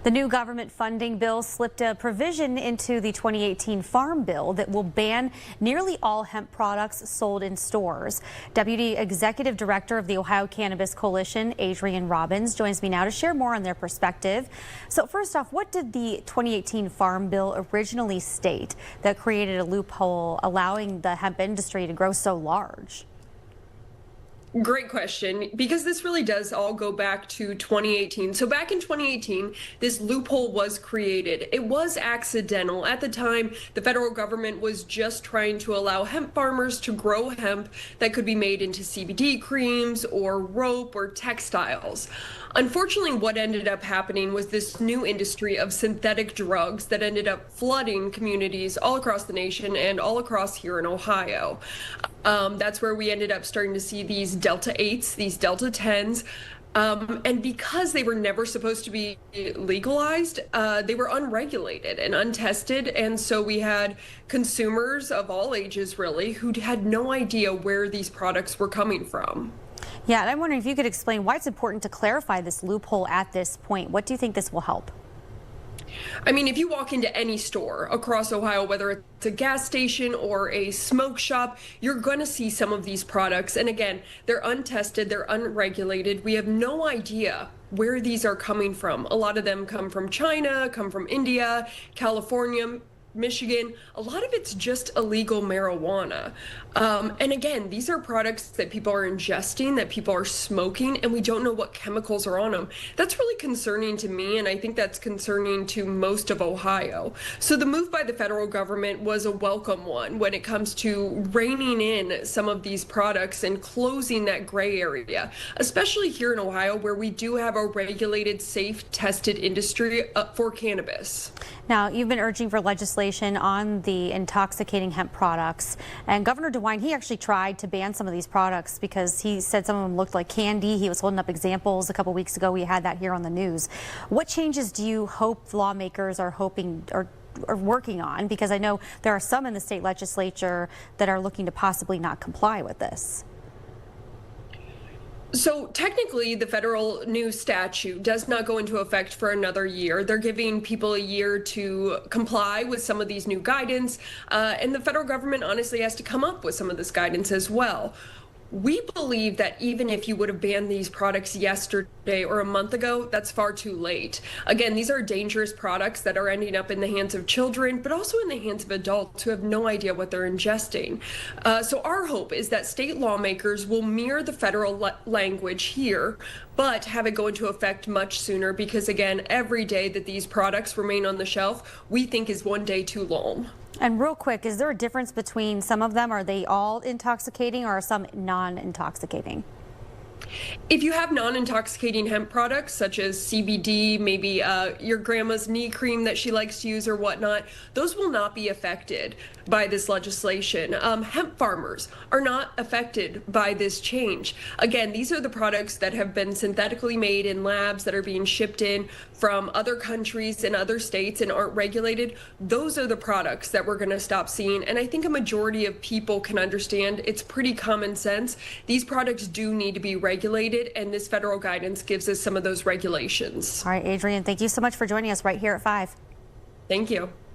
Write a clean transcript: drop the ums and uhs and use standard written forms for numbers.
The new government funding bill slipped a provision into the 2018 Farm Bill that will ban nearly all hemp products sold in stores. Deputy Executive Director of the Ohio Cannabis Coalition, Adrian Robbins, joins me now to share more on their perspective. So first off, what did the 2018 Farm Bill originally state that created a loophole allowing the hemp industry to grow so large? Great question, because this really does all go back to 2018. So back in 2018, this loophole was created. It was accidental. At the time, the federal government was just trying to allow hemp farmers to grow hemp that could be made into CBD creams or rope or textiles. Unfortunately, what ended up happening was this new industry of synthetic drugs that ended up flooding communities all across the nation and all across here in Ohio. That's where we ended up starting to see these Delta 8s, these Delta 10s. And because they were never supposed to be legalized, they were unregulated and untested. And so we had consumers of all ages, really, who had no idea where these products were coming from. Yeah, and I'm wondering if you could explain why it's important to clarify this loophole at this point. What do you think this will help? I mean, if you walk into any store across Ohio, whether it's a gas station or a smoke shop, you're going to see some of these products. And again, they're untested, they're unregulated. We have no idea where these are coming from. A lot of them come from China, come from India, California, Michigan. A lot of it's just illegal marijuana. And again, these are products that people are ingesting, that people are smoking, and we don't know what chemicals are on them. That's really concerning to me, and I think that's concerning to most of Ohio. So the move by the federal government was a welcome one when it comes to reining in some of these products and closing that gray area, especially here in Ohio, where we do have a regulated, safe, tested industry for cannabis. Now, you've been urging for legislation on the intoxicating hemp products, and Governor DeWine, he actually tried to ban some of these products because he said some of them looked like candy. He was holding up examples a couple weeks ago. We had that here on the news. What changes do you hope lawmakers are hoping or working on? Because I know there are some in the state legislature that are looking to possibly not comply with this. So technically, the federal new statute does not go into effect for another year. They're giving people a year to comply with some of these new guidance, and the federal government honestly has to come up with some of this guidance as well. We believe that even if you would have banned these products yesterday or a month ago, that's far too late. Again, these are dangerous products that are ending up in the hands of children, but also in the hands of adults who have no idea what they're ingesting. So our hope is that state lawmakers will mirror the federal language here, but have it go into effect much sooner because, again, every day that these products remain on the shelf, we think is one day too long. And real quick, is there a difference between some of them? Are they all intoxicating or are some non-intoxicating? If you have non-intoxicating hemp products such as CBD, maybe your grandma's knee cream that she likes to use or whatnot, those will not be affected by this legislation. Hemp farmers are not affected by this change. Again, these are the products that have been synthetically made in labs that are being shipped in from other countries and other states and aren't regulated. Those are the products that we're going to stop seeing. And I think a majority of people can understand it's pretty common sense. These products do need to be regulated, and this federal guidance gives us some of those regulations. All right, Adrian, thank you so much for joining us right here at 5. Thank you.